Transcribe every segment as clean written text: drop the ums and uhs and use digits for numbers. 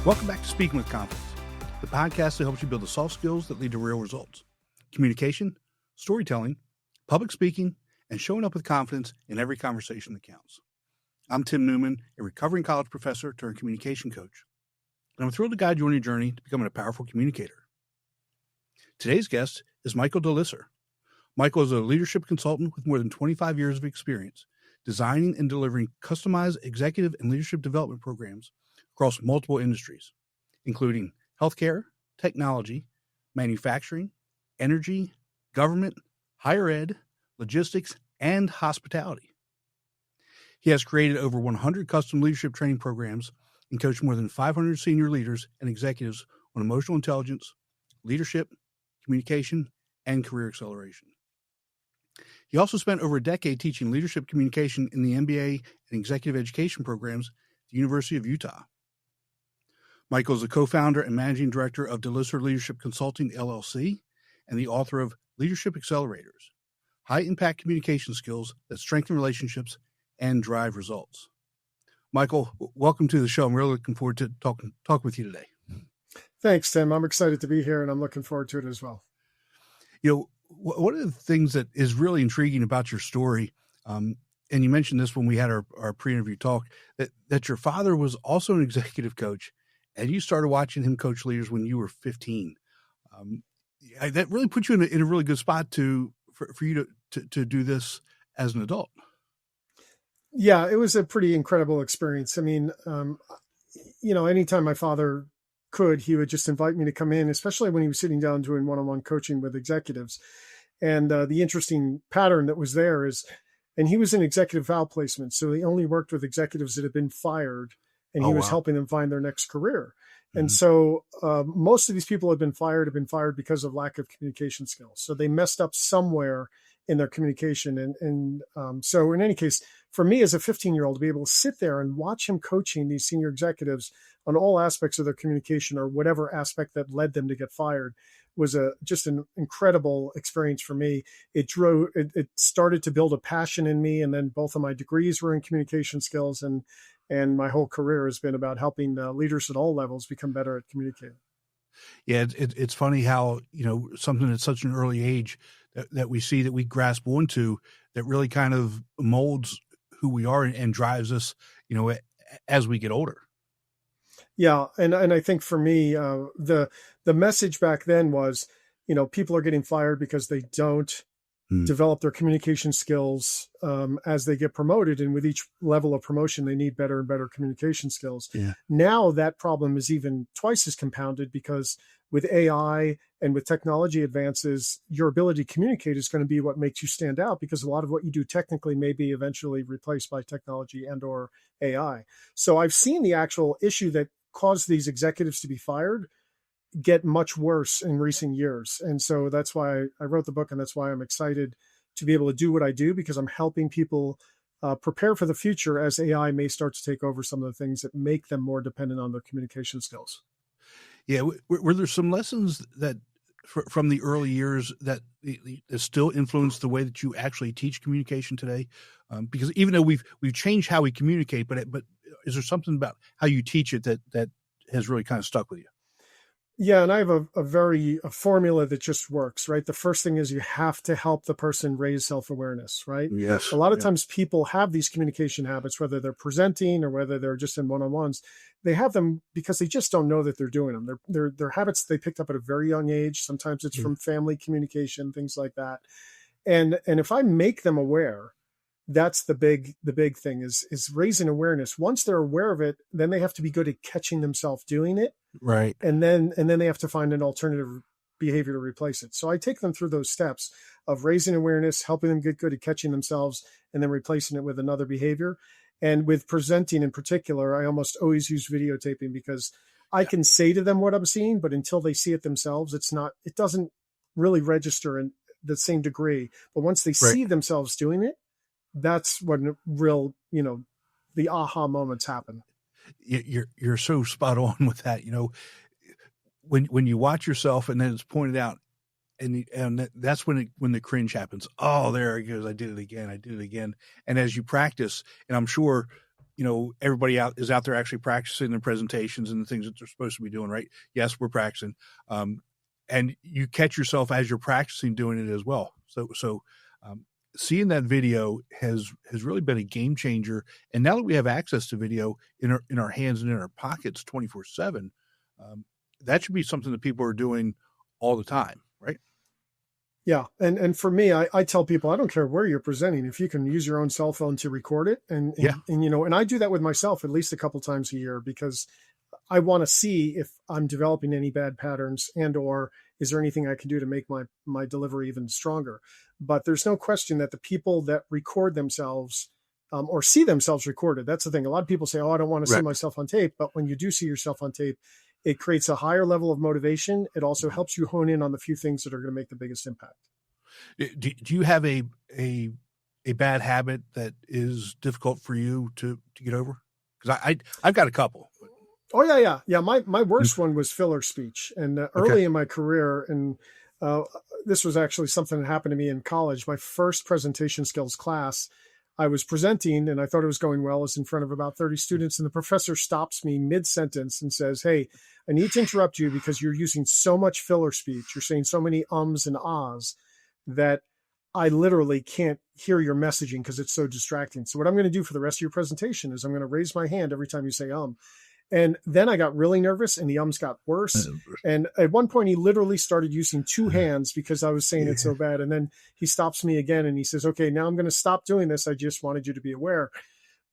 Welcome back to Speaking with Confidence, the podcast that helps you build the soft skills that lead to real results. Communication, storytelling, public speaking, and showing up with confidence in every conversation that counts. I'm Tim Newman, a recovering college professor turned communication coach, and I'm thrilled to guide you on your journey to becoming a powerful communicator. Today's guest is Michael Lisser. Michael is a leadership consultant with more than 25 years of experience designing and delivering customized executive and leadership development programs across multiple industries, including healthcare, technology, manufacturing, energy, government, higher ed, logistics, and hospitality. He has created over 100 custom leadership training programs and coached more than 500 senior leaders and executives on emotional intelligence, leadership, communication, and career acceleration. He also spent over a decade teaching leadership communication in the MBA and executive education programs at the University of Utah. Michael is the co-founder and managing director of Lisser Leadership Consulting, LLC, and the author of Leadership Accelerators, high-impact communication skills that strengthen relationships and drive results. Michael, welcome to the show. I'm really looking forward to talk with you today. Thanks, Tim. I'm excited to be here, and I'm looking forward to it as well. You know, one of the things that is really intriguing about your story, and you mentioned this when we had our pre-interview talk, that your father was also an executive coach, and you started watching him coach leaders when you were 15. That really put you in a really good spot for you to do this as an adult. Yeah, it was a pretty incredible experience. I mean, anytime my father could, he would just invite me to come in, especially when he was sitting down doing one-on-one coaching with executives. And the interesting pattern that was there is, and he was in executive val placement, so he only worked with executives that had been fired, and he was helping them find their next career. Mm-hmm. And so most of these people have been fired because of lack of communication skills. So they messed up somewhere in their communication. So in any case, for me as a 15-year-old, to be able to sit there and watch him coaching these senior executives on all aspects of their communication or whatever aspect that led them to get fired was just an incredible experience for me. It started to build a passion in me. And then both of my degrees were in communication skills, and my whole career has been about helping leaders at all levels become better at communicating. Yeah, it's funny how, something at such an early age that we see, that we grasp onto, that really kind of molds who we are and drives us, as we get older. Yeah. And I think for me, the message back then was, people are getting fired because they don't develop their communication skills as they get promoted. And with each level of promotion, they need better and better communication skills. Yeah. Now that problem is even twice as compounded, because with AI and with technology advances, your ability to communicate is going to be what makes you stand out, because a lot of what you do technically may be eventually replaced by technology and or AI. So I've seen the actual issue that caused these executives to be fired get much worse in recent years. And so that's why I wrote the book, and that's why I'm excited to be able to do what I do, because I'm helping people prepare for the future as AI may start to take over some of the things that make them more dependent on their communication skills. Yeah. Were there some lessons that from the early years that still influence the way that you actually teach communication today? Because even though we've changed how we communicate, but is there something about how you teach it that has really kind of stuck with you? Yeah. And I have a formula that just works, right? The first thing is you have to help the person raise self-awareness, right? Yes. A lot of times people have these communication habits, whether they're presenting or whether they're just in one-on-ones. They have them because they just don't know that they're doing them. They're habits they picked up at a very young age. Sometimes it's from family communication, things like that. And if I make them aware, that's the big thing is raising awareness. Once they're aware of it, then they have to be good at catching themselves doing it. Right. And then they have to find an alternative behavior to replace it. So I take them through those steps of raising awareness, helping them get good at catching themselves, and then replacing it with another behavior. And with presenting in particular, I almost always use videotaping, because I can say to them what I'm seeing, but until they see it themselves, it doesn't really register in the same degree. But once they see themselves doing it, that's when real, the aha moments happen. You're so spot on with that. When you watch yourself and then it's pointed out, and that's when the cringe happens. Oh, there it goes. I did it again. And as you practice, and I'm sure, everybody is out there actually practicing their presentations and the things that they're supposed to be doing, right? Yes, we're practicing. And you catch yourself as you're practicing doing it as well. So seeing that video has really been a game changer. And now that we have access to video in our hands and in our pockets 24/7, that should be something that people are doing all the time, right? Yeah. And for me, I tell people, I don't care where you're presenting. If you can use your own cell phone to record it. And I do that with myself at least a couple times a year, because I want to see if I'm developing any bad patterns, and, or is there anything I can do to make my delivery even stronger? But there's no question that the people that record themselves or see themselves recorded, that's the thing. A lot of people say, oh, I don't want to see myself on tape. But when you do see yourself on tape, it creates a higher level of motivation. It also helps you hone in on the few things that are going to make the biggest impact. Do you have a bad habit that is difficult for you to get over? Because I've got a couple. Oh yeah. My worst one was filler speech, and early in my career, and this was actually something that happened to me in college. My first presentation skills class, I was presenting and I thought it was going well. I was in front of about 30 students, and the professor stops me mid-sentence and says, "Hey, I need to interrupt you because you're using so much filler speech. You're saying so many ums and ahs that I literally can't hear your messaging because it's so distracting. So what I'm going to do for the rest of your presentation is I'm going to raise my hand every time you say And then I got really nervous and the ums got worse. And at one point he literally started using two hands because I was saying it so bad. And then he stops me again and he says, okay, now I'm going to stop doing this. I just wanted you to be aware.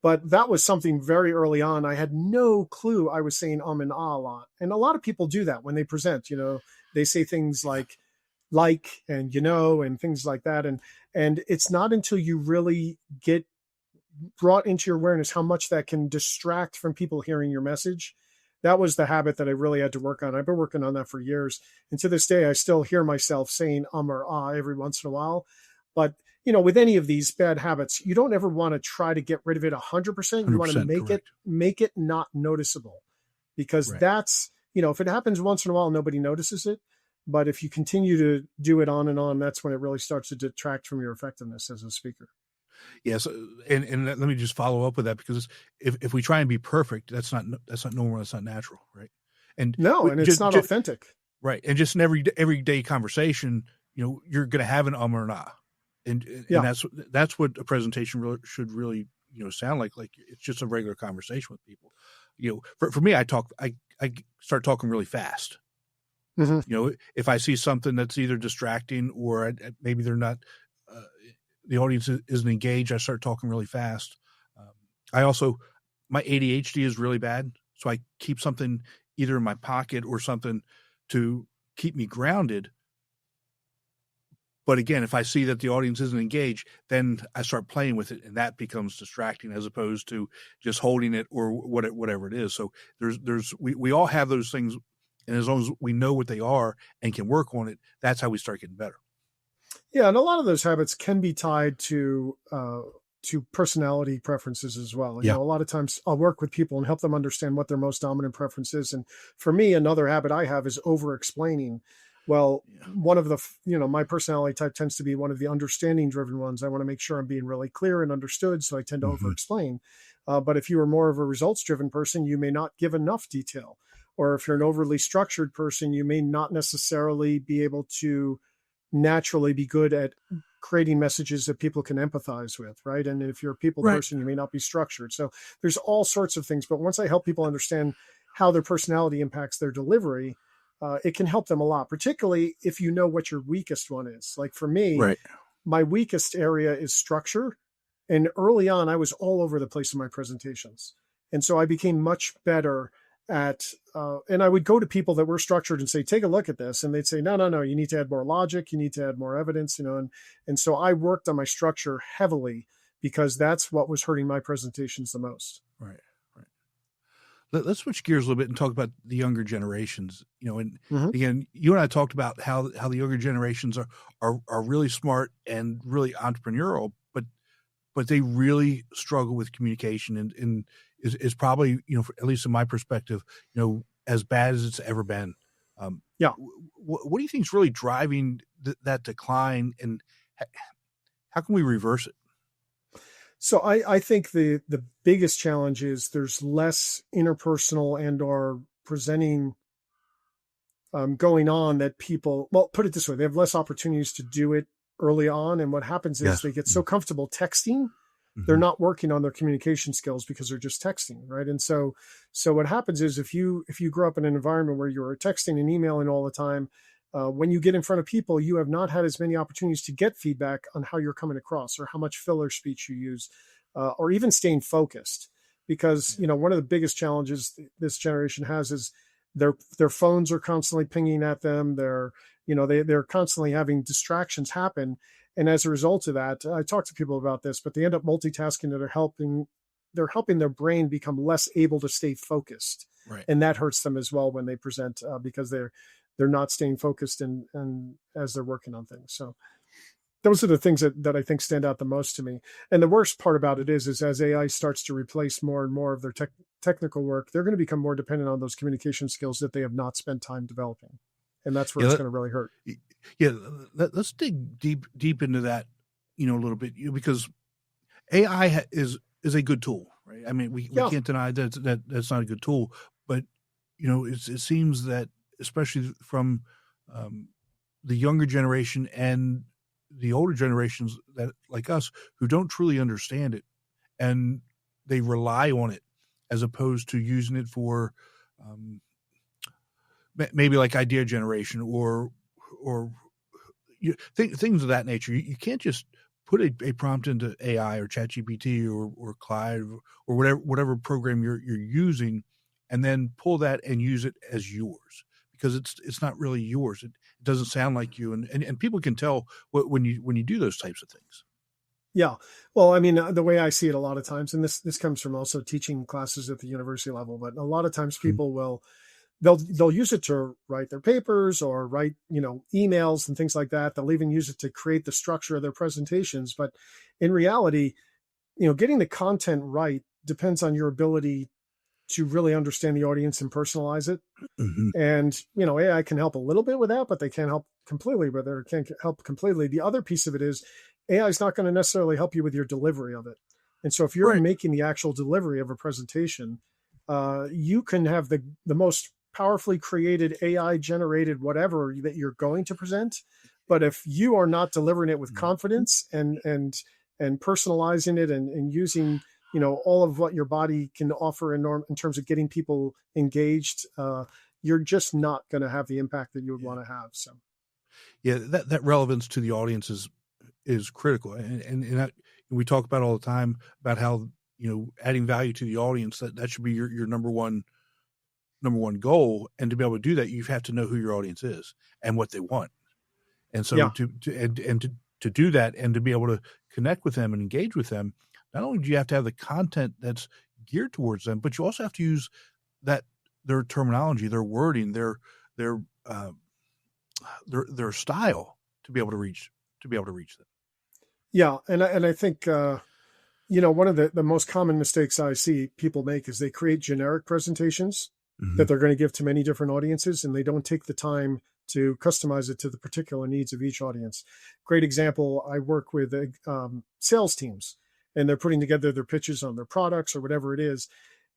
But that was something very early on. I had no clue I was saying and ah a lot. And a lot of people do that when they present, they say things like and, and things like that. And it's not until you really get brought into your awareness how much that can distract from people hearing your message. That was the habit that I really had to work on. I've been working on that for years. And to this day, I still hear myself saying or ah every once in a while. But, with any of these bad habits, you don't ever want to try to get rid of it 100%. You want to make it not noticeable, because that's, if it happens once in a while, nobody notices it. But if you continue to do it on and on, that's when it really starts to detract from your effectiveness as a speaker. Yes, and let me just follow up with that, because if we try and be perfect, that's not normal, that's not natural, right? And it's not authentic, right? And just in everyday conversation, you're going to have an or an ah, and that's what a presentation should really sound like it's just a regular conversation with people. For me, I start talking really fast. Mm-hmm. If I see something that's either distracting or maybe they're not. The audience isn't engaged, I start talking really fast. My ADHD is really bad, so I keep something either in my pocket or something to keep me grounded. But again, if I see that the audience isn't engaged, then I start playing with it, and that becomes distracting as opposed to just holding it or whatever it is. So we all have those things, and as long as we know what they are and can work on it, that's how we start getting better. Yeah, and a lot of those habits can be tied to personality preferences as well. A lot of times I'll work with people and help them understand what their most dominant preference is. And for me, another habit I have is over-explaining. Well, one of the, my personality type tends to be one of the understanding-driven ones. I want to make sure I'm being really clear and understood, so I tend to over-explain. But if you are more of a results-driven person, you may not give enough detail. Or if you're an overly structured person, you may not necessarily be able to naturally be good at creating messages that people can empathize with, right? And if you're a people person, you may not be structured. So there's all sorts of things. But once I help people understand how their personality impacts their delivery, it can help them a lot, particularly if you know what your weakest one is. Like for me, my weakest area is structure. And early on, I was all over the place in my presentations. And so I became much better at, and I would go to people that were structured and say, take a look at this. And they'd say, no, you need to add more logic. You need to add more evidence, and so I worked on my structure heavily because that's what was hurting my presentations the most. Right. Let's switch gears a little bit and talk about the younger generations, and again, you and I talked about how the younger generations are really smart and really entrepreneurial, but they really struggle with communication and is probably, at least in my perspective, as bad as it's ever been. What do you think is really driving that decline, and how can we reverse it? So I think the biggest challenge is there's less interpersonal and or presenting going on that people, well, put it this way, they have less opportunities to do it early on. And what happens is Yes. they get so comfortable texting, they're Mm-hmm. not working on their communication skills because they're just texting, right? And so what happens is if you grow up in an environment where you're texting and emailing all the time, when you get in front of people, you have not had as many opportunities to get feedback on how you're coming across or how much filler speech you use, or even staying focused. Because one of the biggest challenges this generation has is their phones are constantly pinging at them. They're constantly having distractions happen. And as a result of that, I talk to people about this, but they end up multitasking that they're helping their brain become less able to stay focused. Right. And that hurts them as well when they present, because they're not staying focused and as they're working on things. So those are the things that I think stand out the most to me. And the worst part about it is as AI starts to replace more and more of their technical work, they're going to become more dependent on those communication skills that they have not spent time developing. And that's where it's going to really hurt. Yeah. Let's dig deep into that, a little bit, because AI is a good tool, right? I mean, we can't deny that that's not a good tool, but it seems that especially from the younger generation and the older generations that like us who don't truly understand it, and they rely on it as opposed to using it for maybe like idea generation or things of that nature. You can't just put a prompt into AI or ChatGPT or Clyde or whatever program you're using, and then pull that and use it as yours, because it's not really yours. It doesn't sound like you, and people can tell when you do those types of things. Yeah. Well, I mean, the way I see it a lot of times, and this comes from also teaching classes at the university level, but a lot of times people will, they'll use it to write their papers or write, emails and things like that. They'll even use it to create the structure of their presentations. But in reality, getting the content right depends on your ability to really understand the audience and personalize it. Mm-hmm. And, AI can help a little bit with that, but they can't help completely, but they can't help completely. The other piece of it is AI is not going to necessarily help you with your delivery of it. And so if you're making the actual delivery of a presentation, you can have the most powerfully created AI generated whatever that you're going to present. But if you are not delivering it with confidence and personalizing it and using, all of what your body can offer in terms of getting people engaged, you're just not going to have the impact that you would want to have. So, yeah, that relevance to the audience is critical. And we talk about all the time about how, adding value to the audience, that should be your number one goal. And to be able to do that, you have to know who your audience is and what they want. And so to do that and to be able to connect with them and engage with them, not only do you have to have the content that's geared towards them, but you also have to use their terminology, their wording, their style to be able to reach them. Yeah. And I think, one of the most common mistakes I see people make is they create generic presentations that they're going to give to many different audiences, and they don't take the time to customize it to the particular needs of each audience. Great example, I work with sales teams, and they're putting together their pitches on their products or whatever it is.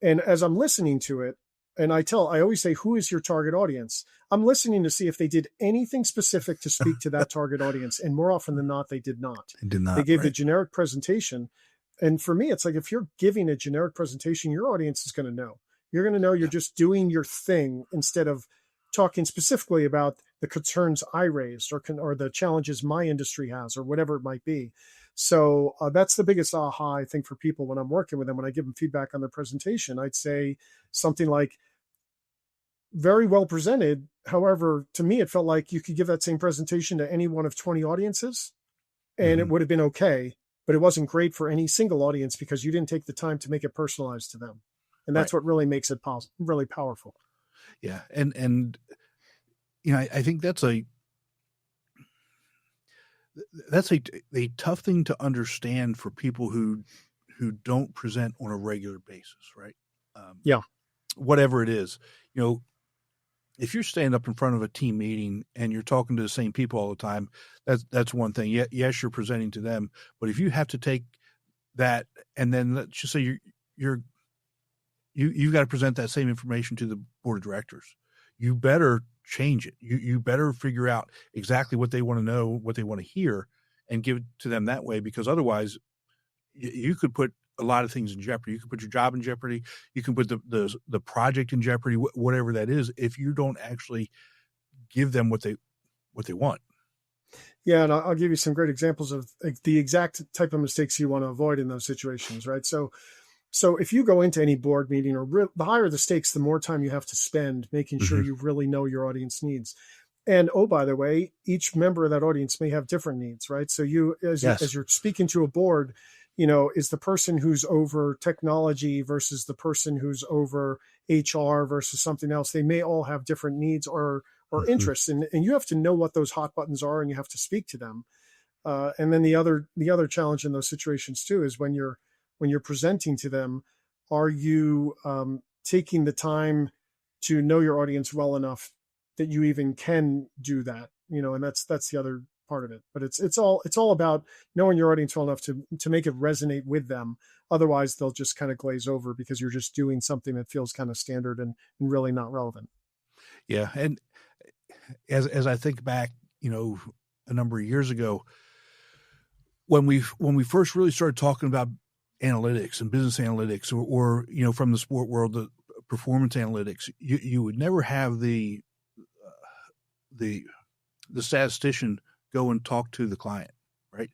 And as I'm listening to it, and I always say, who is your target audience? I'm listening to see if they did anything specific to speak to that target audience. And more often than not, they did not. They gave the generic presentation. And for me, it's like, if you're giving a generic presentation, your audience is going to know. You're going to know you're just doing your thing instead of talking specifically about the concerns I raised or the challenges my industry has or whatever it might be. So that's the biggest aha, I think, for people when I'm working with them. When I give them feedback on their presentation, I'd say something like, very well presented. However, to me, it felt like you could give that same presentation to any one of 20 audiences and it would have been okay, but it wasn't great for any single audience because you didn't take the time to make it personalized to them. And that's what really makes it really powerful. Yeah. And I think that's a tough thing to understand for people who don't present on a regular basis. Right. Whatever it is, if you're standing up in front of a team meeting and you're talking to the same people all the time, that's one thing. Yes, you're presenting to them, but if you have to take that, and then let's just say you've got to present that same information to the board of directors. You better change it. You better figure out exactly what they want to know, what they want to hear, and give it to them that way, because otherwise you could put a lot of things in jeopardy. You can put your job in jeopardy. You can put the project in jeopardy, whatever that is, if you don't actually give them what they want. Yeah, and I'll give you some great examples of the exact type of mistakes you want to avoid in those situations, right? So if you go into any board meeting, or the higher the stakes, the more time you have to spend making sure you really know your audience needs. And oh, by the way, each member of that audience may have different needs, right? So as you're speaking to a board, is the person who's over technology versus the person who's over HR versus something else. They may all have different needs or interests, and you have to know what those hot buttons are, and you have to speak to them. And then the other challenge in those situations too is when you're presenting to them, are you taking the time to know your audience well enough that you even can do that? And that's the other part of it. But it's all about knowing your audience well enough to make it resonate with them. Otherwise, they'll just kind of glaze over because you're just doing something that feels kind of standard and really not relevant. Yeah, and as I think back, a number of years ago, when we first really started talking about analytics and business analytics, or from the sport world, the performance analytics, you would never have the statistician go and talk to the client, right?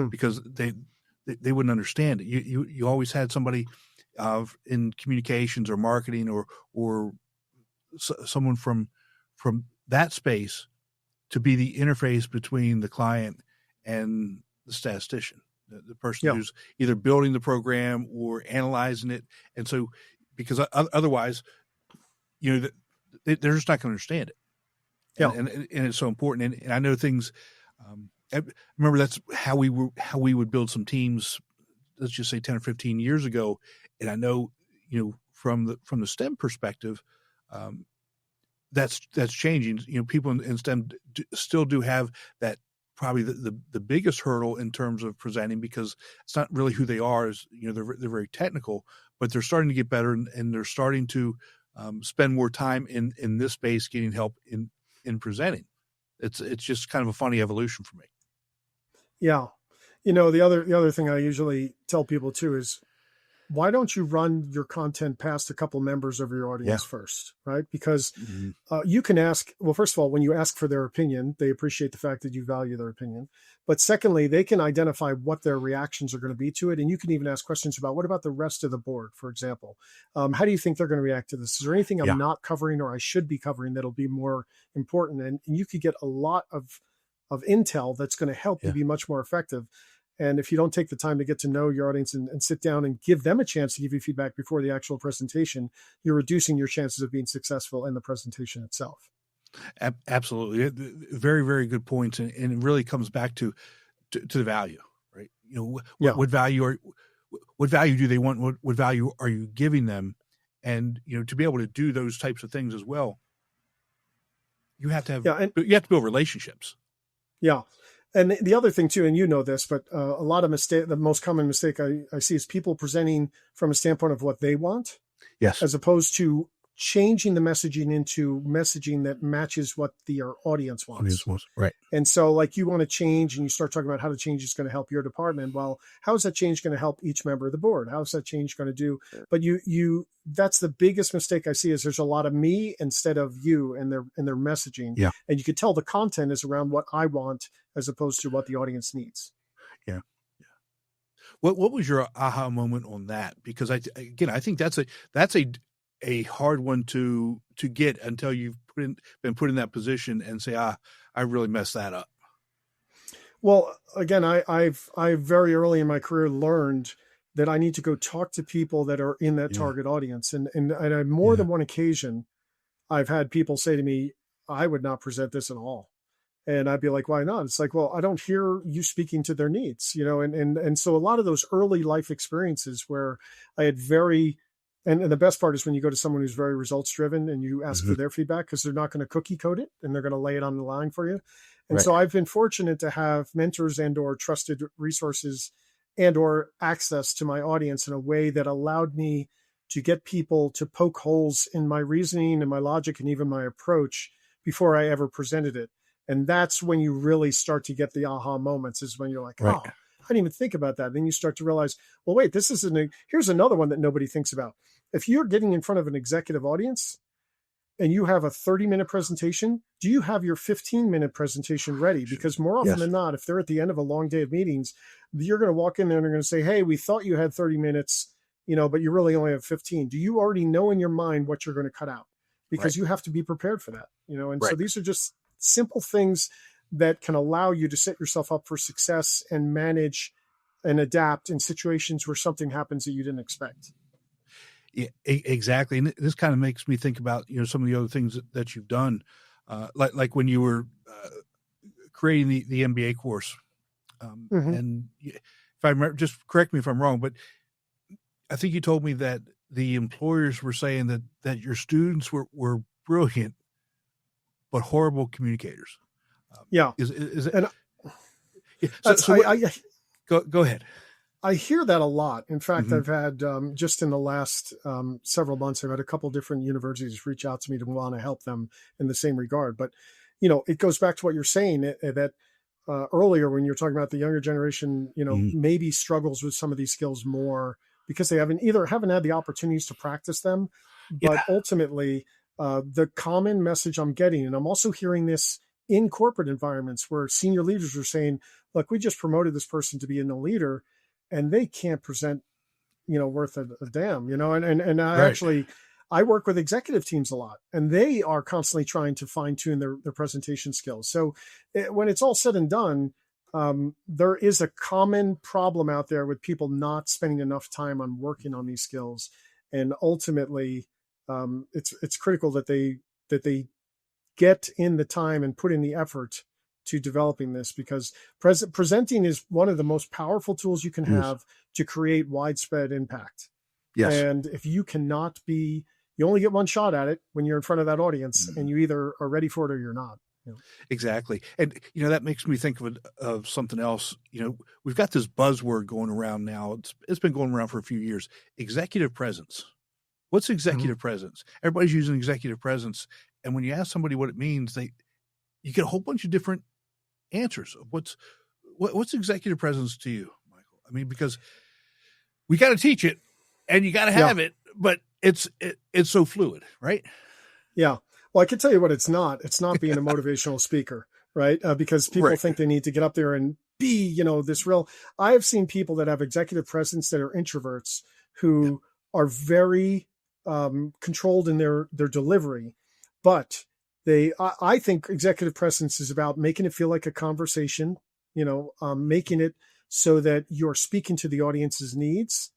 Because they wouldn't understand it. You always had somebody in communications or marketing or someone from that space to be the interface between the client and the statistician, the person who's either building the program or analyzing it. And so, because otherwise, they're just not going to understand it. And it's so important. And I know things. I remember that's how we would build some teams. Let's just say 10 or 15 years ago. And I know, from the STEM perspective, that's changing. People in STEM still do have that, probably the biggest hurdle in terms of presenting, because it's not really who they are. Is they're very technical, but they're starting to get better, and they're starting to spend more time in this space, getting help in presenting. It's just kind of a funny evolution for me. Yeah, the other thing I usually tell people too is, why don't you run your content past a couple members of your audience first, right? Because you can ask, well, first of all, when you ask for their opinion, they appreciate the fact that you value their opinion. But secondly, they can identify what their reactions are going to be to it. And you can even ask questions about, what about the rest of the board, for example? How do you think they're going to react to this? Is there anything I'm not covering or I should be covering that'll be more important? And you could get a lot of intel that's going to help you be much more effective. And if you don't take the time to get to know your audience and sit down and give them a chance to give you feedback before the actual presentation, you're reducing your chances of being successful in the presentation itself. Absolutely. Very, very good points. And it really comes back to the value, right? What value do they want? What value are you giving them? And, to be able to do those types of things as well, you have to have, you have to build relationships. Yeah. And the other thing too, and this, but a lot of the most common mistake I see is people presenting from a standpoint of what they want, as opposed to changing the messaging into messaging that matches what their audience wants. Right. And so, like, you want to change, and you start talking about how the change is going to help your department. Well, how is that change going to help each member of the board? How is that change going to do? But that's the biggest mistake I see, is there's a lot of me instead of you and their messaging. Yeah. And you could tell the content is around what I want as opposed to what the audience needs. Yeah. What was your aha moment on that? Because I think that's a hard one to get until you've been put in that position and say, I really messed that up. Well, again, I very early in my career learned that I need to go talk to people that are in that target audience. And on more than one occasion, I've had people say to me, I would not present this at all. And I'd be like, why not? It's like, well, I don't hear you speaking to their needs, and so a lot of those early life experiences where I had and the best part is when you go to someone who's very results driven and you ask for their feedback, because they're not going to cookie code it and they're going to lay it on the line for you. And so I've been fortunate to have mentors and or trusted resources and or access to my audience in a way that allowed me to get people to poke holes in my reasoning and my logic and even my approach before I ever presented it. And that's when you really start to get the aha moments, is when you're like, Right. oh, I didn't even think about that. Then you start to realize, well, wait, here's another one that nobody thinks about. If you're getting in front of an executive audience and you have a 30-minute presentation, do you have your 15-minute presentation ready? Because more often than not, if they're at the end of a long day of meetings, you're going to walk in there and they're going to say, hey, we thought you had 30 minutes, but you really only have 15. Do you already know in your mind what you're going to cut out? Because you have to be prepared for that, and so these are just simple things that can allow you to set yourself up for success and manage and adapt in situations where something happens that you didn't expect. Yeah, exactly. And this kind of makes me think about, some of the other things that you've done, like when you were creating the MBA course. And if I remember, just correct me if I'm wrong, but I think you told me that the employers were saying that your students were brilliant, but horrible communicators. Is it? Go ahead. I hear that a lot. In fact, I've had just in the last several months, I've had a couple different universities reach out to me to want to help them in the same regard. But, it goes back to what you're saying that earlier when you're talking about the younger generation, maybe struggles with some of these skills more because they haven't had the opportunities to practice them. But ultimately, the common message I'm getting, and I'm also hearing this in corporate environments where senior leaders are saying, look, we just promoted this person to be a leader and they can't present, worth a damn, and I work with executive teams a lot and they are constantly trying to fine tune their presentation skills. So when it's all said and done, there is a common problem out there with people not spending enough time on working on these skills. And ultimately, it's critical that they get in the time and put in the effort to developing this, because presenting is one of the most powerful tools you can have to create widespread impact. Yes. And if you cannot you only get one shot at it when you're in front of that audience, and you either are ready for it or you're not. Exactly. And, that makes me think of something else. We've got this buzzword going around now. It's been going around for a few years. Executive presence. What's executive presence? Everybody's using executive presence. And when you ask somebody what it means, you get a whole bunch of different answers of what's executive presence to you, Michael? I mean, because we got to teach it and you got to have it, but it's so fluid, right? Yeah. Well, I can tell you what it's not. It's not being a motivational speaker, right? Because people think they need to get up there and be, this real. I have seen people that have executive presence that are introverts who are very controlled in their delivery, but I think executive presence is about making it feel like a conversation, making it so that you're speaking to the audience's needs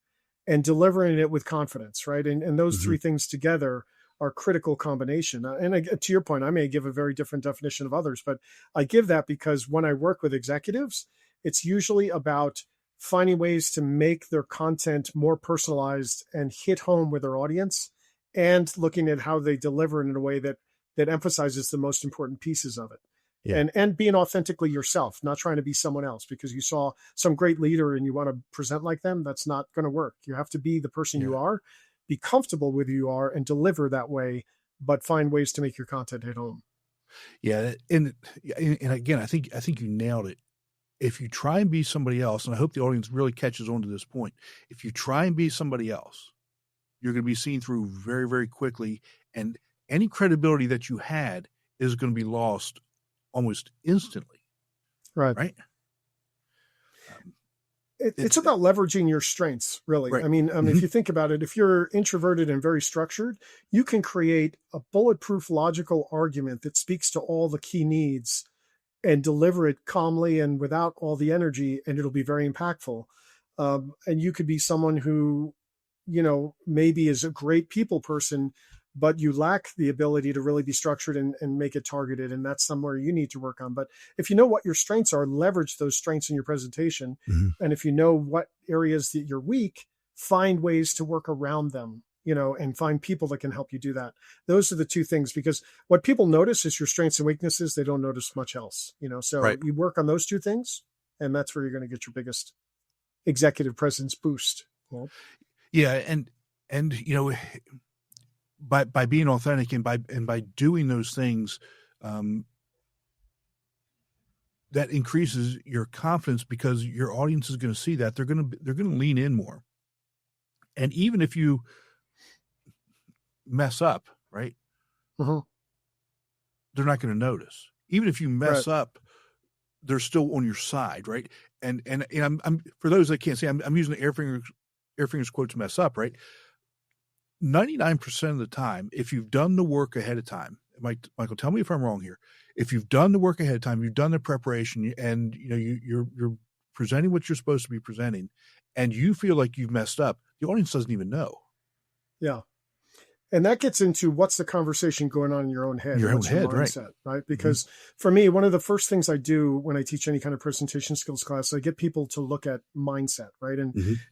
and delivering it with confidence, right? And those three things together are critical combination. And to your point, I may give a very different definition of others, but I give that because when I work with executives, it's usually about finding ways to make their content more personalized and hit home with their audience, and looking at how they deliver it in a way that emphasizes the most important pieces of it. Yeah. And being authentically yourself, not trying to be someone else because you saw some great leader and you want to present like them. That's not going to work. You have to be the person you are, be comfortable with who you are, and deliver that way, but find ways to make your content hit home. Yeah. And again, I think you nailed it. If you try and be somebody else, and I hope the audience really catches on to this point, if you try and be somebody else, you're going to be seen through very, very quickly. And any credibility that you had is going to be lost almost instantly. Right. It's about leveraging your strengths, really. Right. I mean, if you think about it, if you're introverted and very structured, you can create a bulletproof logical argument that speaks to all the key needs and deliver it calmly and without all the energy, and it'll be very impactful. And you could be someone who, maybe is a great people person, but you lack the ability to really be structured and make it targeted. And that's somewhere you need to work on. But if you know what your strengths are, leverage those strengths in your presentation. And if you know what areas that you're weak, find ways to work around them, and find people that can help you do that. Those are the two things, because what people notice is your strengths and weaknesses. They don't notice much else, so you work on those two things, and that's where you're going to get your biggest executive presence boost. Well, Yeah. And, by being authentic and by doing those things, that increases your confidence because your audience is going to see that they're going to lean in more. And even if you mess up, right, they're not going to notice. Even if you mess up, they're still on your side, right? And I'm for those that can't see, I'm using the air fingers quotes mess up, right? 99% of the time, if you've done the work ahead of time, Michael, tell me if I'm wrong here. If you've done the work ahead of time, you've done the preparation, and you're presenting what you're supposed to be presenting, and you feel like you've messed up, the audience doesn't even know. Yeah. And that gets into what's the conversation going on in your own head. Your own head, mindset, right? Because for me, one of the first things I do when I teach any kind of presentation skills class, I get people to look at mindset, right?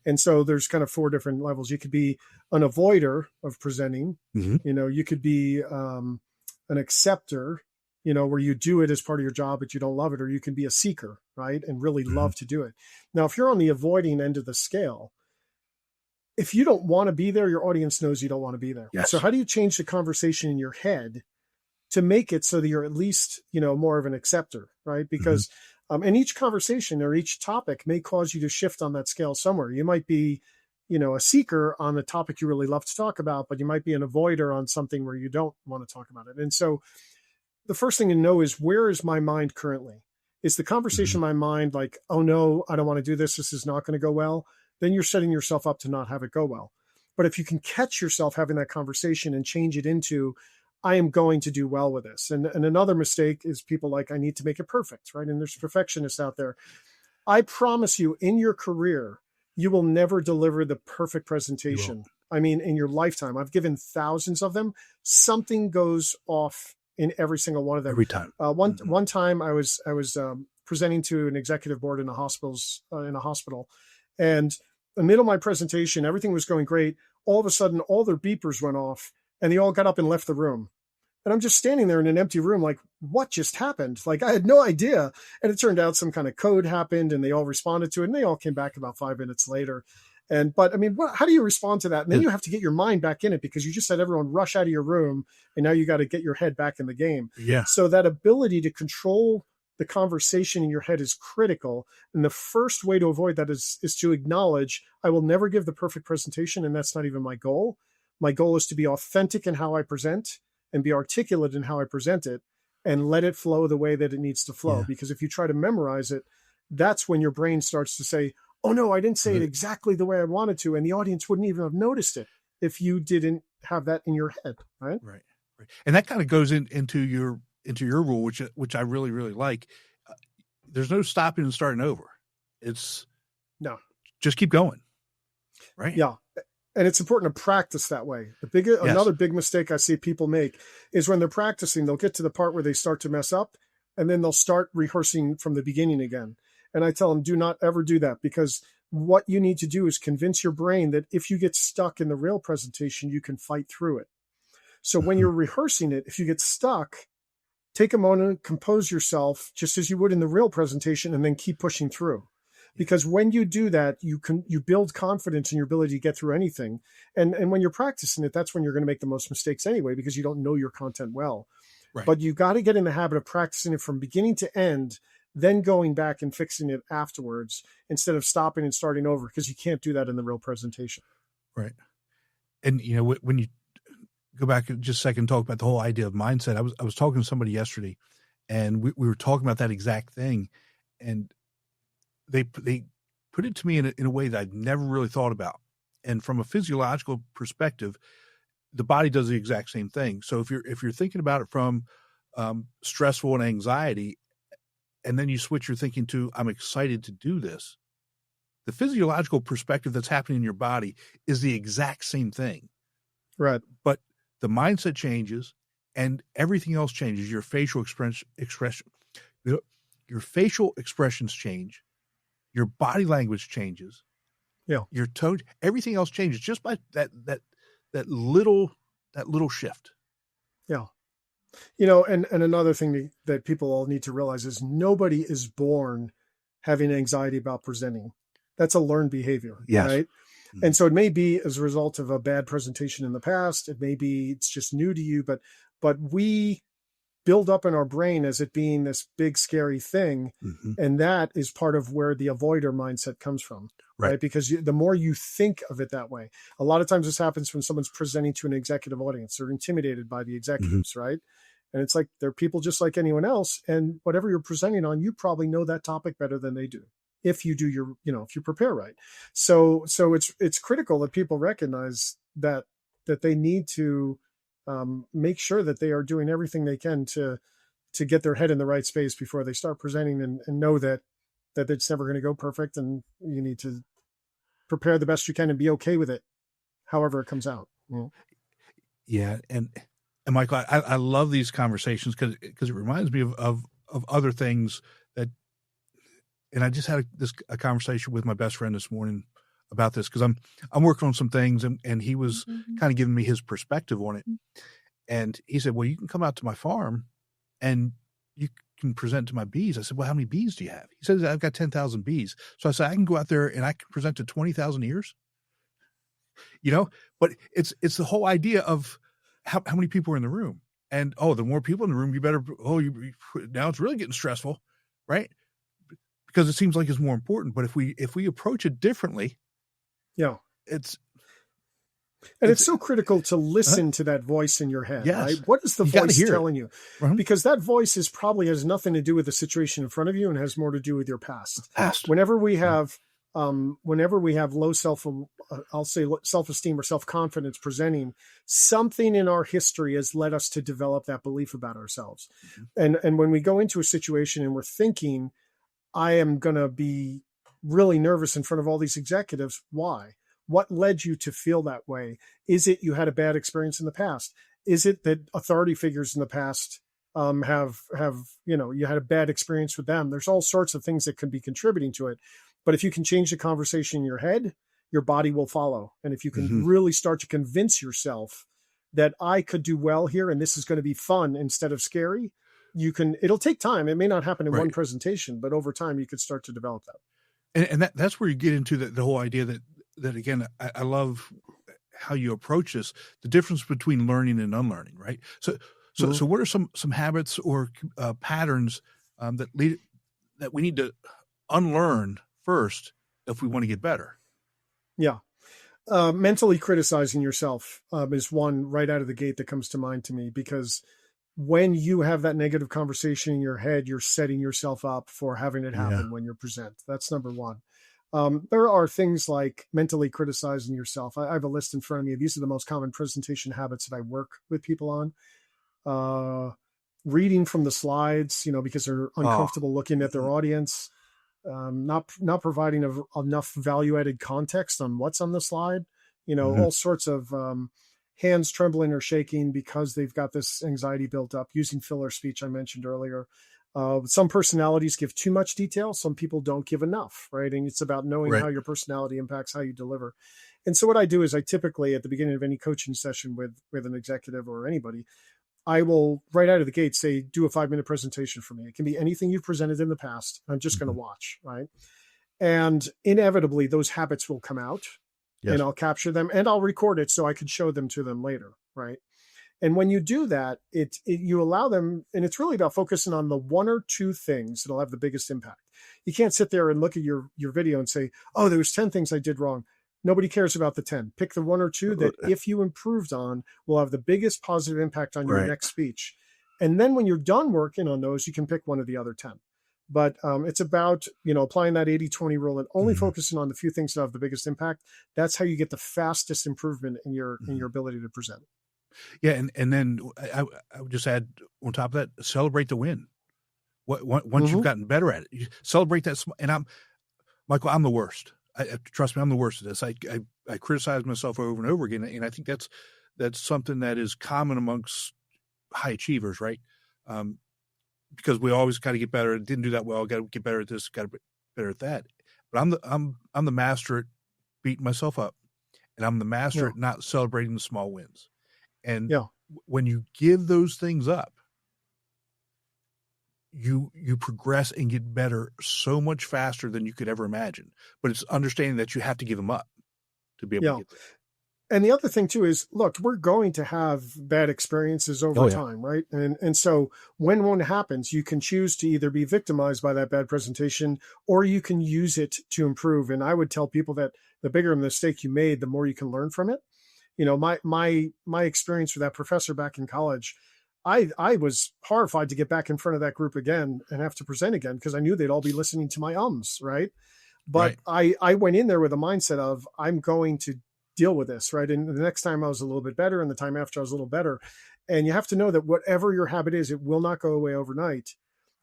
And so there's kind of 4 different levels. You could be an avoider of presenting. You could be an acceptor, where you do it as part of your job, but you don't love it, or you can be a seeker, right? And really love to do it. Now, if you're on the avoiding end of the scale, if you don't want to be there, your audience knows you don't want to be there. Yes. So how do you change the conversation in your head to make it so that you're at least, more of an acceptor, right? Because, and each conversation or each topic may cause you to shift on that scale somewhere. You might be, a seeker on the topic you really love to talk about, but you might be an avoider on something where you don't want to talk about it. And so the first thing to know is, where is my mind currently? Is the conversation in my mind like, oh no, I don't want to do this. This is not going to go well. Then you're setting yourself up to not have it go well. But if you can catch yourself having that conversation and change it into, I am going to do well with this. And another mistake is people like, I need to make it perfect, right? And there's perfectionists out there. I promise you, in your career, you will never deliver the perfect presentation. I mean, in your lifetime, I've given thousands of them. Something goes off in every single one of them. Every time. One time I was presenting to an executive board in a hospital, and in the middle of my presentation, everything was going great. All of a sudden, all their beepers went off, and they all got up and left the room. And I'm just standing there in an empty room, like, what just happened? Like, I had no idea. And it turned out some kind of code happened, and they all responded to it, and they all came back about 5 minutes later. But I mean, how do you respond to that? And then you have to get your mind back in it, because you just had everyone rush out of your room, and now you got to get your head back in the game. Yeah. So that ability to control the conversation in your head is critical. And the first way to avoid that is to acknowledge, I will never give the perfect presentation, and that's not even my goal. My goal is to be authentic in how I present and be articulate in how I present it, and let it flow the way that it needs to flow. Yeah. Because if you try to memorize it, that's when your brain starts to say, oh no, I didn't say it exactly the way I wanted to. And the audience wouldn't even have noticed it if you didn't have that in your head. Right. And that kind of goes into your rule, which I really, really like. There's no stopping and starting over. It's just keep going. Right. Yeah. And it's important to practice that way. Another big mistake I see people make is when they're practicing, they'll get to the part where they start to mess up, and then they'll start rehearsing from the beginning again. And I tell them, do not ever do that, because what you need to do is convince your brain that if you get stuck in the real presentation, you can fight through it. So when you're rehearsing it, if you get stuck, take a moment, compose yourself just as you would in the real presentation, and then keep pushing through. Because when you do that, you build confidence in your ability to get through anything. And when you're practicing it, that's when you're going to make the most mistakes anyway, because you don't know your content well. Right. But you've got to get in the habit of practicing it from beginning to end, then going back and fixing it afterwards, instead of stopping and starting over, because you can't do that in the real presentation. Right. And, when you go back just a second and talk about the whole idea of mindset, I was talking to somebody yesterday, and we were talking about that exact thing. And they put it to me in a way that I'd never really thought about. And from a physiological perspective, the body does the exact same thing. So if you're thinking about it from stressful and anxiety, and then you switch your thinking to, I'm excited to do this, the physiological perspective that's happening in your body is the exact same thing. Right. But the mindset changes and everything else changes. Your facial expression, your facial expressions change. Your body language changes. Yeah. Your tone, everything else changes just by that little shift. Yeah. And another thing that people all need to realize is nobody is born having anxiety about presenting. That's a learned behavior, Yes. right? Mm-hmm. And so it may be as a result of a bad presentation in the past. It may be it's just new to you, but we build up in our brain as it being this big, scary thing. Mm-hmm. And that is part of where the avoider mindset comes from, Right? Because the more you think of it that way, a lot of times this happens when someone's presenting to an executive audience. They're intimidated by the executives, Mm-hmm. right? And it's like they're people just like anyone else. And whatever you're presenting on, you probably know that topic better than they do. If you do your, if you prepare right. So it's critical that people recognize that they need to make sure that they are doing everything they can to get their head in the right space before they start presenting, and know that it's never going to go perfect, and you need to prepare the best you can and be okay with it, however it comes out. Yeah. And Michael, I love these conversations because it reminds me of other things that, and I just had a conversation with my best friend this morning about this, because I'm working on some things, and he was kind of giving me his perspective on it. And he said, well, you can come out to my farm and you can present to my bees. I said, well, how many bees do you have? He says, I've got 10,000 bees. So I said, I can go out there and I can present to 20,000 ears, but it's the whole idea of how many people are in the room. And, the more people in the room, you better, now it's really getting stressful, right? Because it seems like it's more important. But if we approach it differently, it's so critical to listen to that voice in your head, yes. Right? What is the voice telling you? Uh-huh. Because that voice probably has nothing to do with the situation in front of you and has more to do with your past. Whenever we have low self-esteem or self-confidence presenting, something in our history has led us to develop that belief about ourselves. Mm-hmm. And when we go into a situation and we're thinking, I am going to be really nervous in front of all these executives, why? What led you to feel that way? Is it you had a bad experience in the past? Is it that authority figures in the past have you had a bad experience with them? There's all sorts of things that can be contributing to it. But if you can change the conversation in your head, your body will follow. And if you can really start to convince yourself that I could do well here and this is going to be fun instead of scary, it'll take time. It may not happen in one presentation, but over time you could start to develop that. And that's where you get into the whole idea that again, I love how you approach this, the difference between learning and unlearning, right? So what are some habits or patterns that we need to unlearn first if we want to get better? Yeah. Mentally criticizing yourself is one right out of the gate that comes to mind to me, because when you have that negative conversation in your head, you're setting yourself up for having it happen when you present. That's number one. There are things like mentally criticizing yourself. I have a list in front of me. These are the most common presentation habits that I work with people on. Reading from the slides, because they're uncomfortable looking at their audience. Not providing enough value-added context on what's on the slide. All sorts of hands trembling or shaking because they've got this anxiety built up. Using filler speech I mentioned earlier. Some personalities give too much detail. Some people don't give enough, right? And it's about knowing how your personality impacts how you deliver. And so what I do is I typically, at the beginning of any coaching session with an executive or anybody, I will right out of the gate say, do a 5-minute presentation for me. It can be anything you've presented in the past. I'm just going to watch, right? And inevitably those habits will come out and I'll capture them and I'll record it so I can show them to them later, right? And when you do that, you allow them, and it's really about focusing on the one or two things that'll have the biggest impact. You can't sit there and look at your video and say, oh, there was 10 things I did wrong. Nobody cares about the 10. Pick the one or two that if you improved on will have the biggest positive impact on your next speech. And then when you're done working on those, you can pick one of the other 10. But it's about, applying that 80-20 rule and only focusing on the few things that have the biggest impact. That's how you get the fastest improvement in your ability to present. Yeah. And then I would just add on top of that, celebrate the win. Once you've gotten better at it, you celebrate that. And Michael, I'm the worst. Trust me, I'm the worst at this. I criticize myself over and over again. And I think that's something that is common amongst high achievers, right? Because we always got to get better. Didn't do that well. Got to get better at this. Got to get better at that. But I'm the master at beating myself up, and I'm the master at not celebrating the small wins. And when you give those things up, you progress and get better so much faster than you could ever imagine. But it's understanding that you have to give them up to be able to get there. And the other thing too is, look, we're going to have bad experiences over time, right? And so when one happens, you can choose to either be victimized by that bad presentation, or you can use it to improve. And I would tell people that the bigger mistake you made, the more you can learn from it. You know, my experience with that professor back in college, I was horrified to get back in front of that group again and have to present again, because I knew they'd all be listening to my ums, right? But I went in there with a mindset of, I'm going to deal with this, right? And the next time I was a little bit better, and the time after I was a little better. And you have to know that whatever your habit is, it will not go away overnight.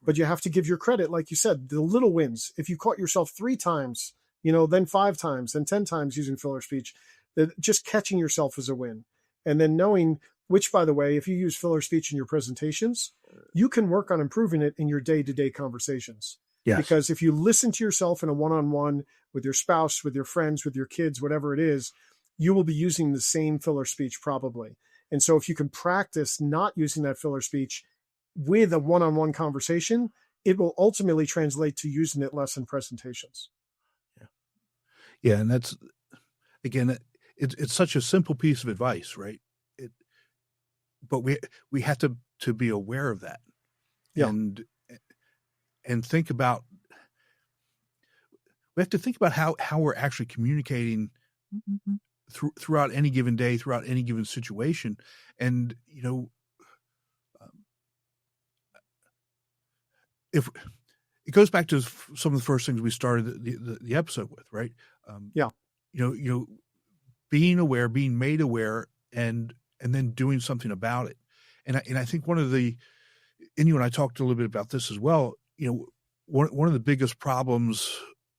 But you have to give your credit, like you said, the little wins. If you caught yourself 3 times, you know, then 5 times, then 10 times using filler speech, that just catching yourself is a win. And then knowing, which, by the way, if you use filler speech in your presentations, you can work on improving it in your day-to-day conversations. Yes. Because if you listen to yourself in a one-on-one with your spouse, with your friends, with your kids, whatever it is, you will be using the same filler speech probably. And so if you can practice not using that filler speech with a one-on-one conversation, it will ultimately translate to using it less in presentations. Yeah. And that's, again, it's such a simple piece of advice, right? But we have to be aware of that. Yeah. And think about, we have to think about how we're actually communicating throughout any given day, throughout any given situation. And, you know, if it goes back to some of the first things we started the episode with, right? You know, being aware, being made aware, and then doing something about it. And I think one of the, and you and I talked a little bit about this as well, you know, one of the biggest problems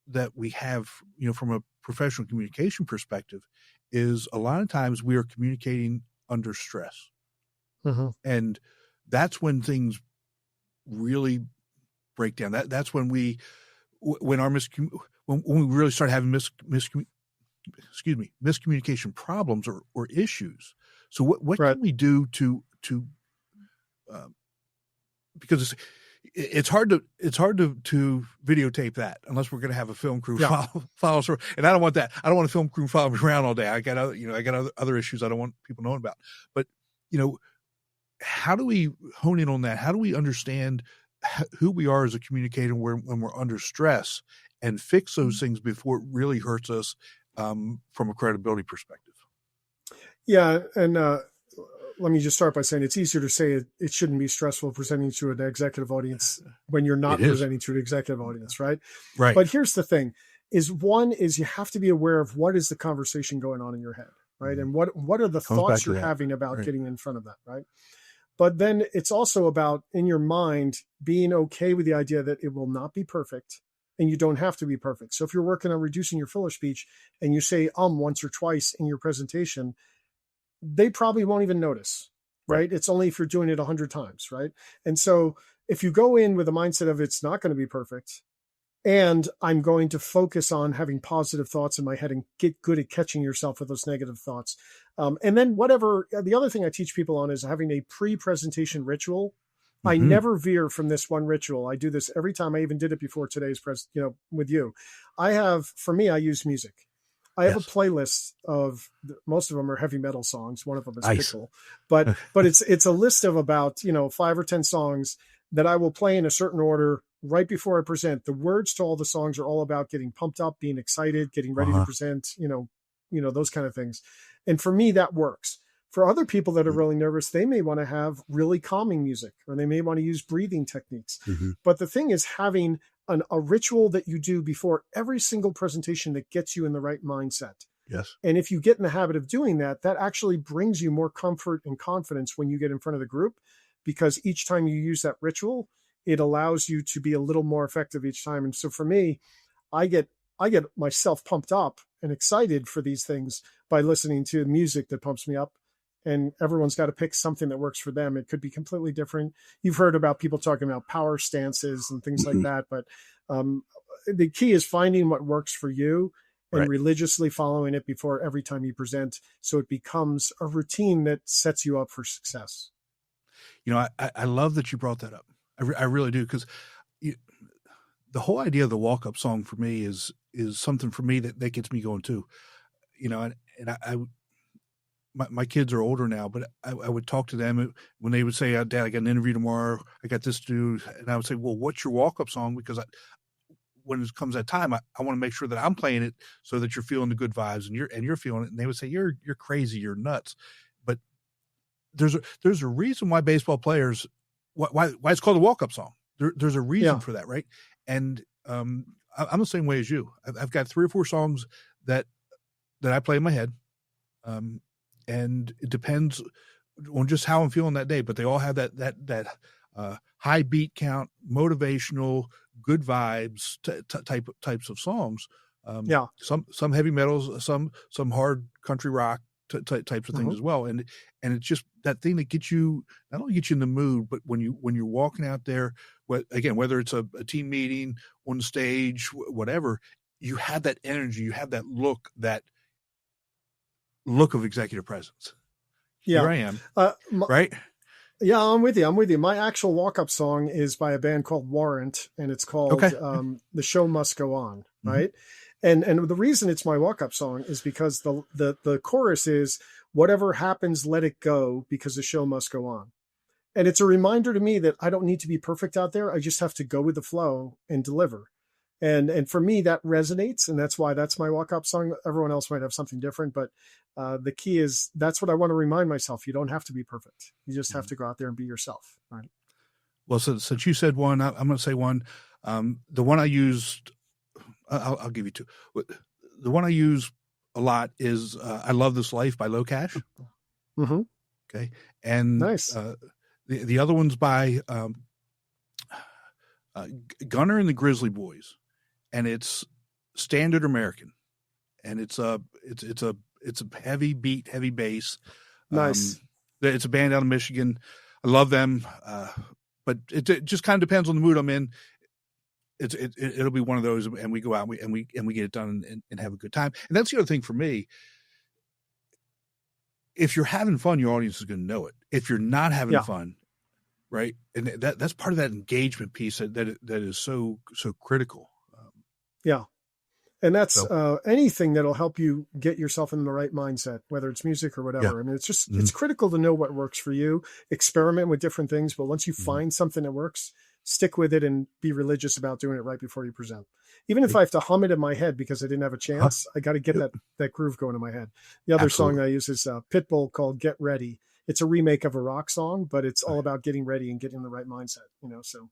that we have, you know, from a professional communication perspective, is a lot of times we are communicating under stress. Mm-hmm. And that's when things really break down. That's when we really start having miscommunication problems or issues. So what can we do to because it's hard to videotape that unless we're going to have a film crew follow us. And I don't want that. I don't want a film crew follow me around all day. I got other issues I don't want people knowing about. But, you know, how do we hone in on that? How do we understand who we are as a communicator when we're under stress, and fix those things before it really hurts us from a credibility perspective? Yeah. And, let me just start by saying it's easier to say it shouldn't be stressful presenting to an executive audience when you're not presenting to an executive audience, right? Right. But here's the thing: one is you have to be aware of what is the conversation going on in your head, right? And what are the thoughts you're having about getting in front of that, right? But then it's also about, in your mind, being okay with the idea that it will not be perfect, and you don't have to be perfect. So if you're working on reducing your filler speech and you say once or twice in your presentation, they probably won't even notice, right? It's only if you're doing it 100 times, right? And so if you go in with a mindset of it's not going to be perfect, and I'm going to focus on having positive thoughts in my head and get good at catching yourself with those negative thoughts. And then the other thing I teach people on is having a pre-presentation ritual. Mm-hmm. I never veer from this one ritual. I do this every time. I even did it before today's with you. For me, I use music. I have a playlist of, most of them are heavy metal songs. One of them is Pickle, but it's a list of about 5 or 10 songs that I will play in a certain order right before I present. The words to all the songs are all about getting pumped up, being excited, getting ready to present. Those kind of things. And for me, that works. For other people that are really nervous, they may want to have really calming music, or they may want to use breathing techniques. Mm-hmm. But the thing is, having a ritual that you do before every single presentation that gets you in the right mindset. Yes. And if you get in the habit of doing that, that actually brings you more comfort and confidence when you get in front of the group, because each time you use that ritual, it allows you to be a little more effective each time. And so for me, I get myself pumped up and excited for these things by listening to music that pumps me up. And everyone's got to pick something that works for them. It could be completely different. You've heard about people talking about power stances and things like that. But the key is finding what works for you and religiously following it before every time you present, so it becomes a routine that sets you up for success. I love that you brought that up. I really do. Cause the whole idea of the walk up song for me is something for me that gets me going too, and my kids are older now, but I would talk to them when they would say, Dad, I got an interview tomorrow. I got this to do. And I would say, well, what's your walk up song? Because when it comes that time, I want to make sure that I'm playing it so that you're feeling the good vibes and you're feeling it. And they would say, you're crazy. You're nuts. But there's a reason why baseball players, why it's called a walk up song. There's a reason for that. Right. And, I'm the same way as you. I've got 3 or 4 songs that I play in my head. And it depends on just how I'm feeling that day, but they all have that high beat count, motivational, good vibes types of songs. Some heavy metals, some hard country rock types of things as well. And it's just that thing that gets you, not only get you in the mood, but when you're walking out there, whether it's a team meeting, on the stage, whatever, you have that energy, you have that look of executive presence. Here I am, right? Yeah, I'm with you. My actual walk-up song is by a band called Warrant, and it's called The Show Must Go On, right? And the reason it's my walk-up song is because the chorus is, whatever happens, let it go, because the show must go on. And it's a reminder to me that I don't need to be perfect out there. I just have to go with the flow and deliver. And for me, that resonates, and that's why that's my walk-up song. Everyone else might have something different, but the key is that's what I want to remind myself. You don't have to be perfect. You just have to go out there and be yourself. Right. Well, since you said one, I'm going to say one. The one I used, I'll give you 2. The one I use a lot is "I Love This Life" by Low Cash. Mm-hmm. Okay, and nice. The other one's by Gunner and the Grizzly Boys, and it's standard American, and it's a heavy beat, heavy bass. Nice. It's a band out of Michigan. I love them, but it just kind of depends on the mood I'm in. It'll be one of those, and we go out and we get it done and have a good time. And that's the other thing for me. If you're having fun, your audience is going to know it. If you're not having fun, right, and that's part of that engagement piece that is so critical. And that's anything that'll help you get yourself in the right mindset, whether it's music or whatever. I mean, it's just it's critical to know what works for you. Experiment with different things, but once you find something that works, stick with it and be religious about doing it right before you present. Even if I have to hum it in my head because I didn't have a chance, I got to get that groove going in my head. The other song I use is Pitbull called "Get Ready." It's a remake of a rock song, but it's all about getting ready and getting in the right mindset. So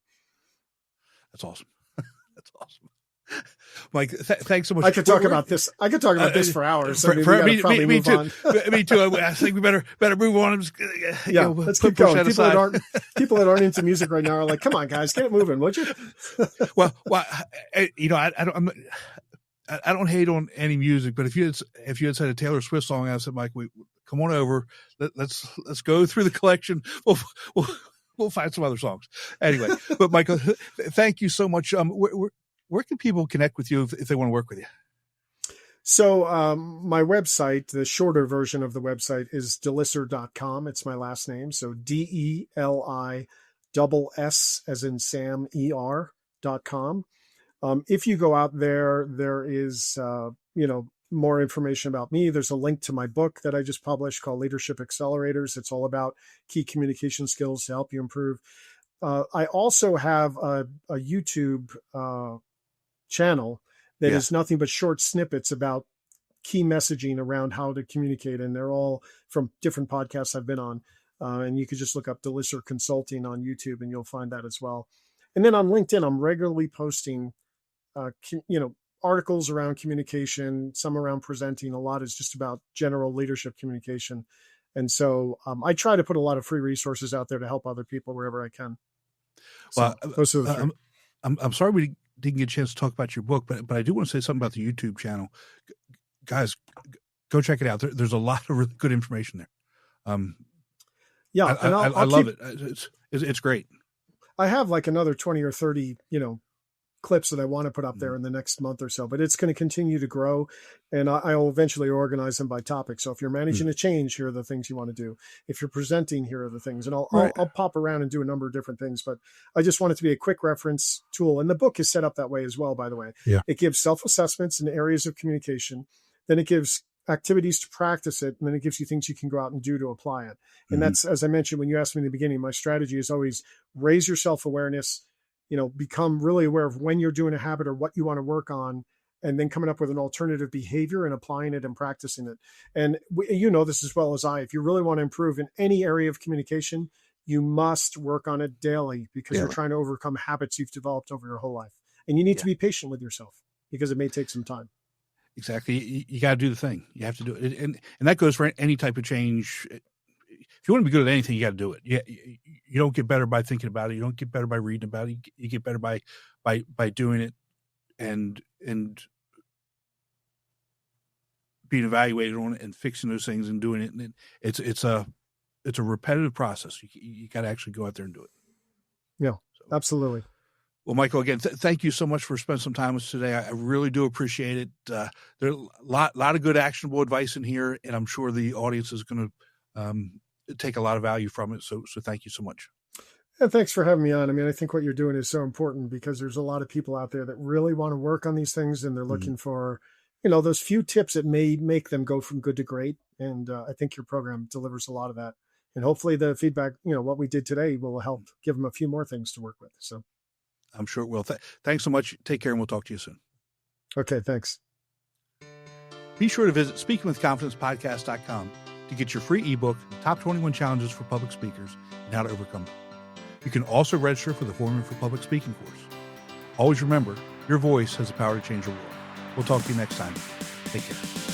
that's awesome. That's awesome. Mike, thanks so much. I could talk about this. I could talk about this for hours. Me too. Me too. I think we better move on. Let's keep going. People that aren't into music right now are like, "Come on, guys, get it moving, would you?" well, I don't hate on any music, but if you had said a Taylor Swift song, I said, Mike, come on over. Let's go through the collection. We'll find some other songs anyway. But Michael, thank you so much. Where can people connect with you if they want to work with you? So my website, the shorter version of the website is delisser.com. It's my last name. So DELISS as in Sam, ER.com. If you go out there is, more information about me. There's a link to my book that I just published called Leadership Accelerators. It's all about key communication skills to help you improve. I also have a YouTube channel that is nothing but short snippets about key messaging around how to communicate. And they're all from different podcasts I've been on. And you could just look up Lisser Consulting on YouTube and you'll find that as well. And then on LinkedIn, I'm regularly posting, articles around communication, some around presenting. A lot is just about general leadership communication. And so I try to put a lot of free resources out there to help other people wherever I can. So those are the three. I'm sorry we didn't get a chance to talk about your book, but I do want to say something about the YouTube channel. Guys, go check it out. There's a lot of really good information there. I love it. It's great. I have like another 20 or 30, clips that I want to put up there in the next month or so, but it's going to continue to grow, and I will eventually organize them by topic. So if you're managing a change, here are the things you want to do. If you're presenting, here are the things, and I'll pop around and do a number of different things, but I just want it to be a quick reference tool. And the book is set up that way as well, by the way. Yeah. It gives self-assessments in areas of communication. Then it gives activities to practice it, and then it gives you things you can go out and do to apply it. And that's, as I mentioned, when you asked me in the beginning, my strategy is always raise your self-awareness, become really aware of when you're doing a habit or what you want to work on, and then coming up with an alternative behavior and applying it and practicing it. And this as well as I, if you really want to improve in any area of communication, you must work on it daily, because you're trying to overcome habits you've developed over your whole life. And you need to be patient with yourself, because it may take some time. Exactly. You got to do the thing. You have to do it. And that goes for any type of change. If you want to be good at anything, you got to do it. You don't get better by thinking about it. You don't get better by reading about it. You get better by doing it and being evaluated on it and fixing those things and doing it. And it's a repetitive process. You got to actually go out there and do it. Yeah, absolutely. Well, Michael, again, thank you so much for spending some time with us today. I really do appreciate it. There's a lot of good actionable advice in here, and I'm sure the audience is going to take a lot of value from it. So thank you so much. And thanks for having me on. I mean, I think what you're doing is so important, because there's a lot of people out there that really want to work on these things, and they're looking for, those few tips that may make them go from good to great. And I think your program delivers a lot of that. And hopefully the feedback, what we did today will help give them a few more things to work with. So I'm sure it will. Thanks so much. Take care, and we'll talk to you soon. Okay, thanks. Be sure to visit speakingwithconfidencepodcast.com to get your free ebook, Top 21 Challenges for Public Speakers and How to Overcome Them. You can also register for the Forming for Public Speaking course. Always remember, your voice has the power to change the world. We'll talk to you next time. Take care.